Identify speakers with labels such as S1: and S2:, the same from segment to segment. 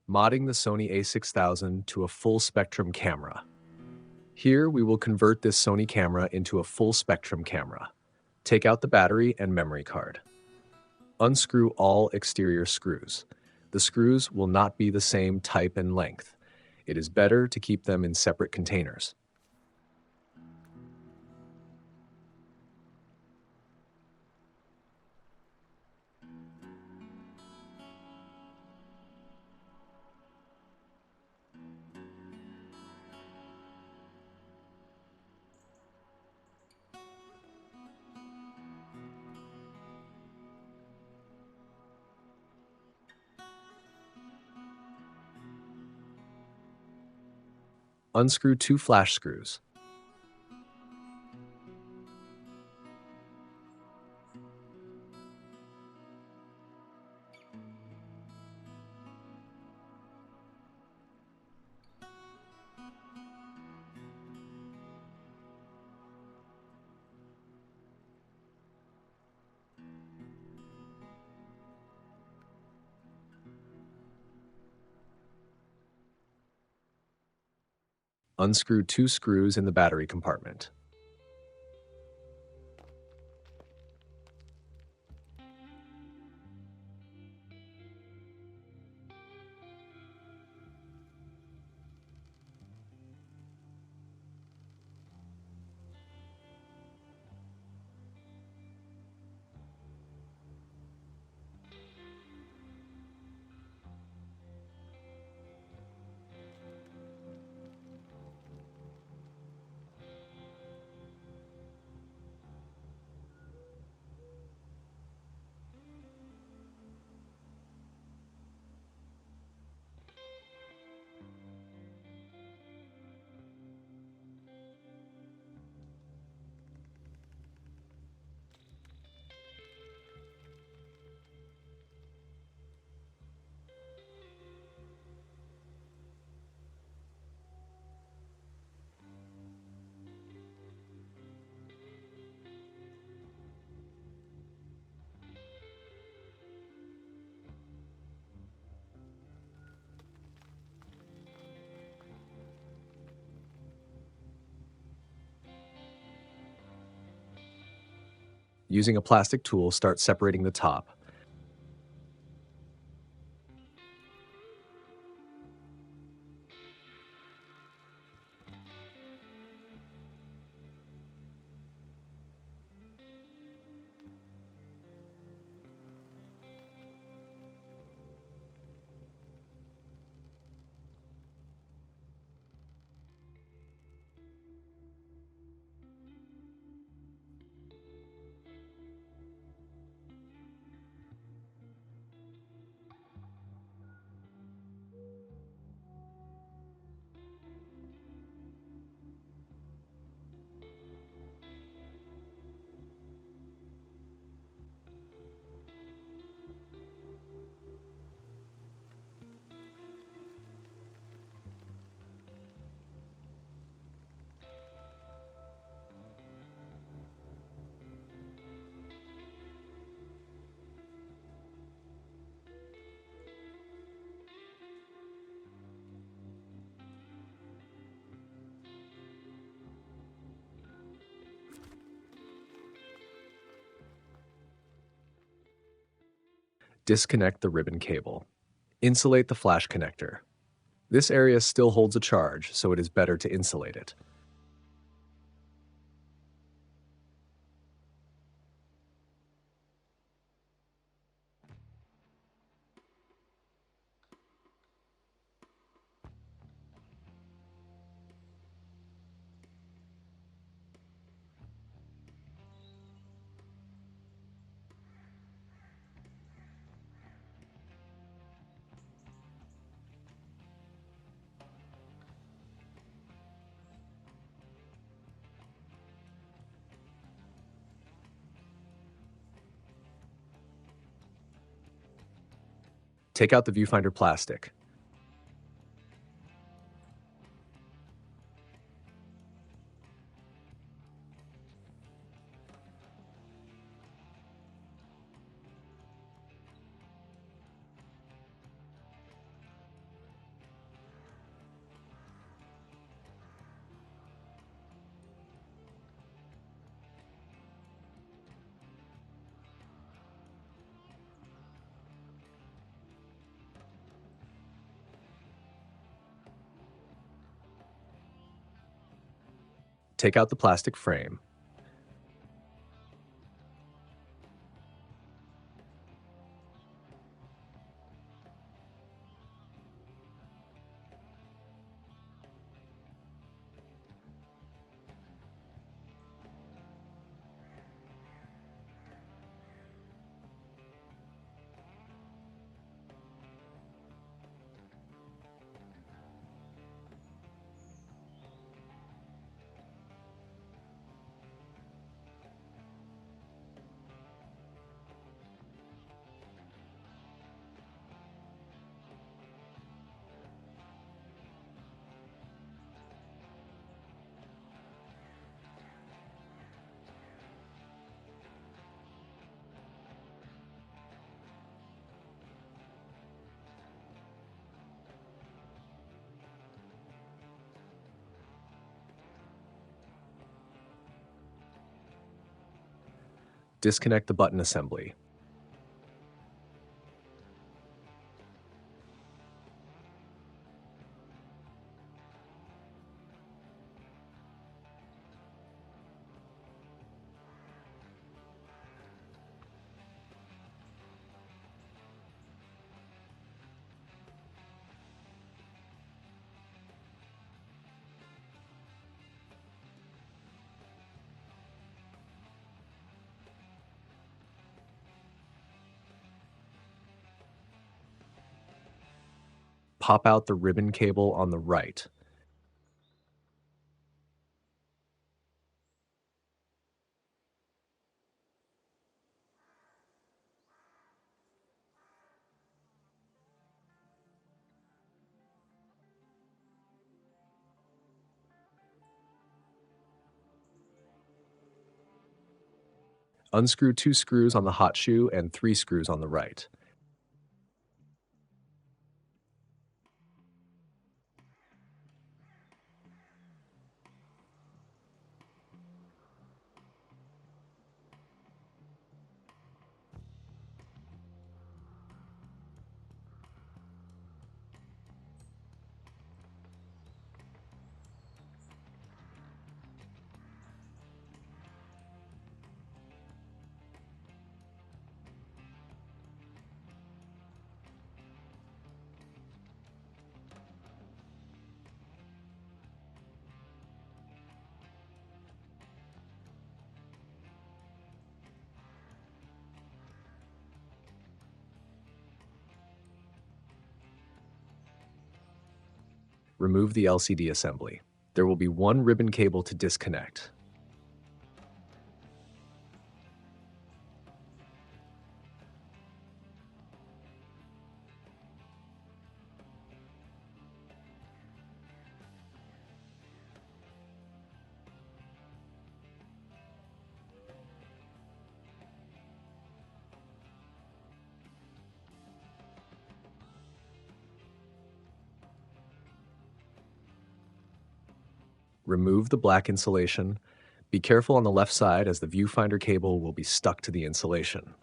S1: Modding the Sony a6000 to a full spectrum camera. Here we will convert this Sony camera into a full spectrum camera. Take out the battery and memory card. Unscrew all exterior screws. The screws will not be the same type and length. It is better to keep them in separate containers. Unscrew 2 flash screws. Unscrew 2 screws in the battery compartment. Using a plastic tool, start separating the top. Disconnect the ribbon cable. Insulate the flash connector. This area still holds a charge, so it is better to insulate it. Take out the viewfinder plastic. Take out the plastic frame. Disconnect the button assembly. Pop out the ribbon cable on the right. Unscrew 2 screws on the hot shoe and 3 screws on the right. Remove the LCD assembly. There will be one ribbon cable to disconnect. Remove the black insulation. Be careful on the left side as the viewfinder cable will be stuck to the insulation.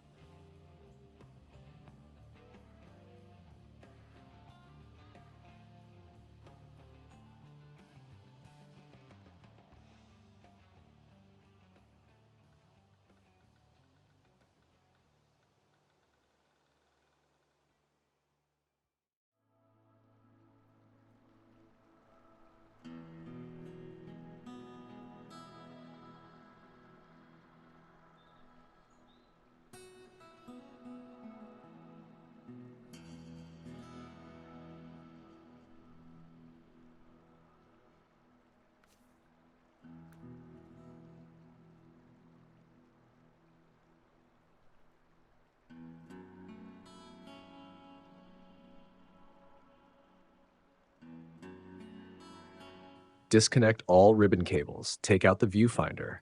S1: Disconnect all ribbon cables. Take out the viewfinder.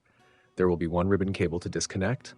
S1: There will be one ribbon cable to disconnect.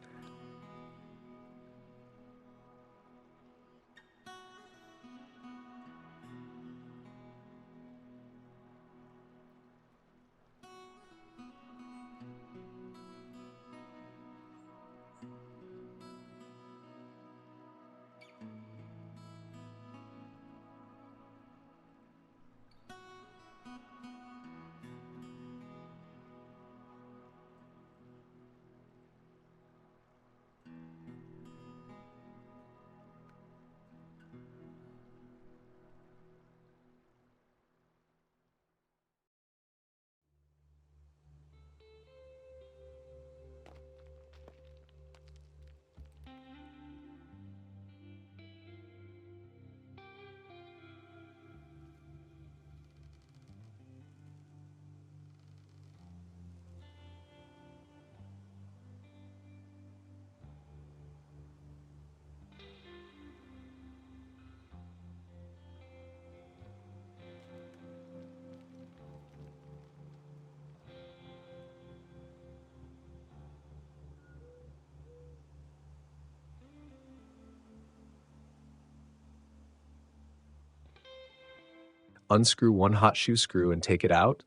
S1: Unscrew one hot shoe screw and take it out.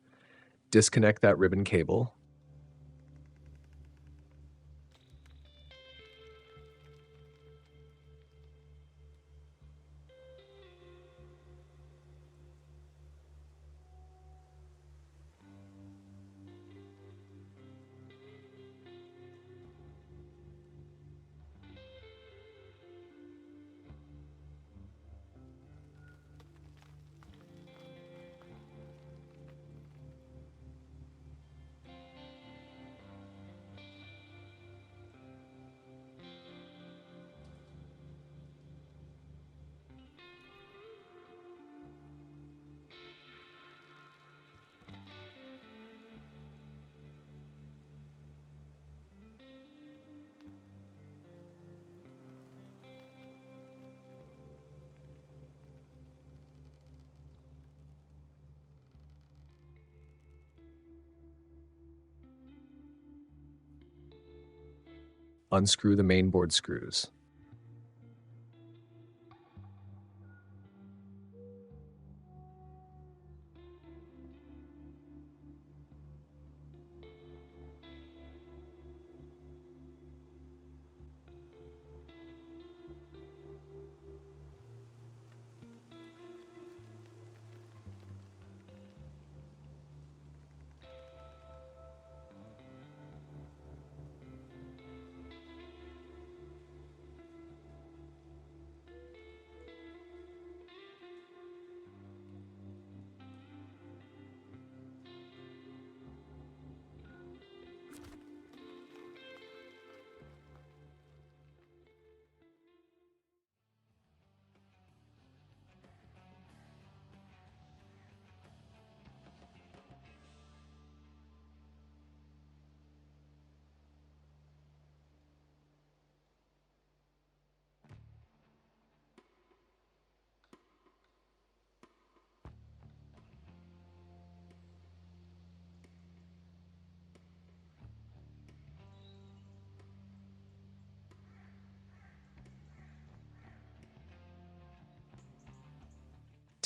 S1: Disconnect that ribbon cable. Unscrew the mainboard screws.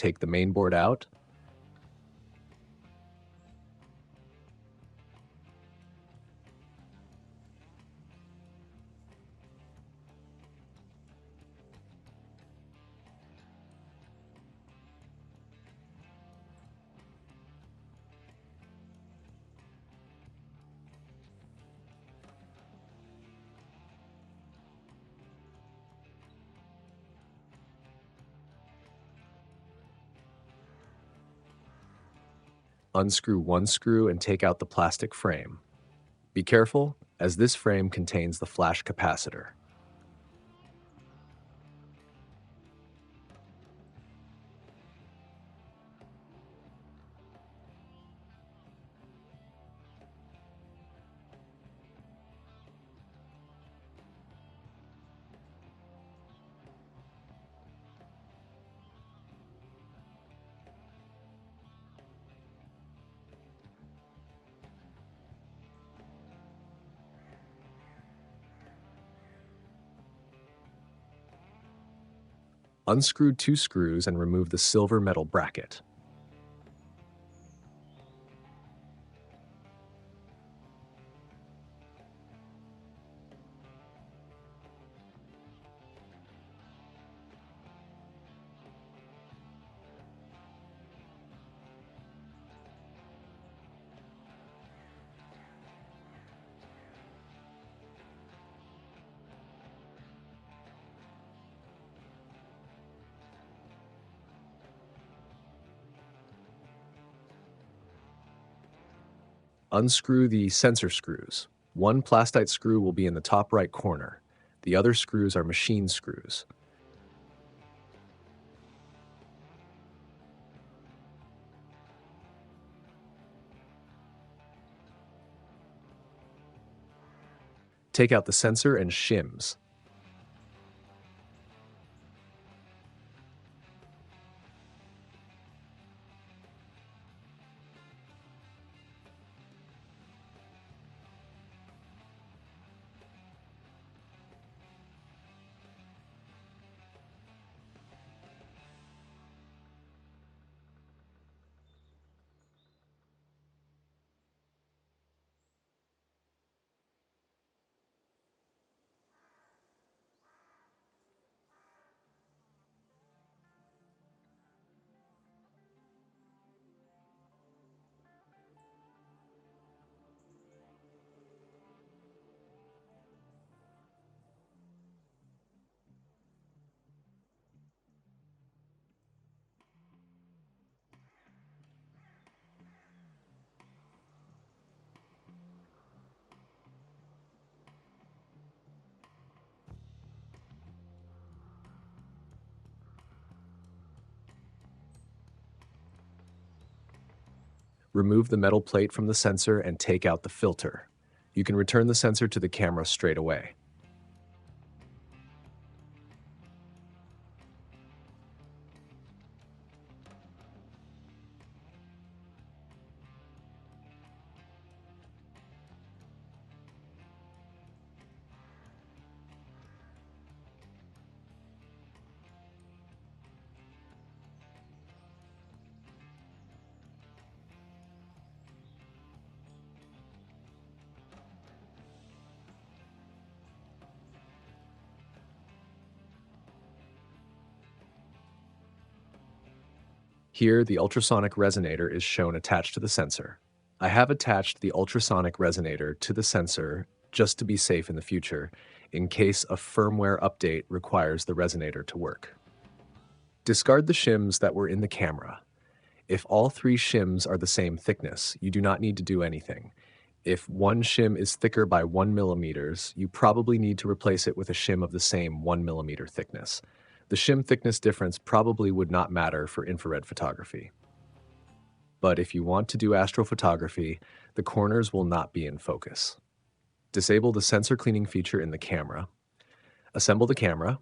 S1: Take the mainboard out. Unscrew one screw and take out the plastic frame. Be careful, as this frame contains the flash capacitor. Unscrew two screws and remove the silver metal bracket. Unscrew the sensor screws. One plastite screw will be in the top right corner. The other screws are machine screws. Take out the sensor and shims. Remove the metal plate from the sensor and take out the filter. You can return the sensor to the camera straight away. Here, the ultrasonic resonator is shown attached to the sensor. I have attached the ultrasonic resonator to the sensor just to be safe in the future, in case a firmware update requires the resonator to work. Discard the shims that were in the camera. If all three shims are the same thickness, you do not need to do anything. If one shim is thicker by 1 millimeters, you probably need to replace it with a shim of the same 1 millimeter thickness. The shim thickness difference probably would not matter for infrared photography. But if you want to do astrophotography, the corners will not be in focus. Disable the sensor cleaning feature in the camera. Assemble the camera.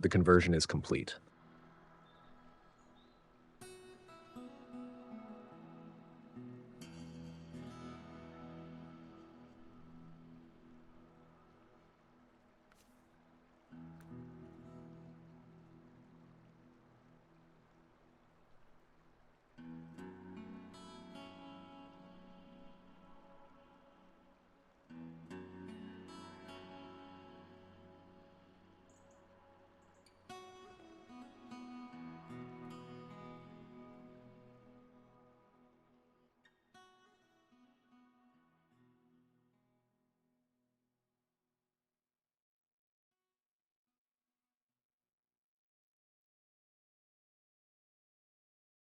S1: the conversion is complete.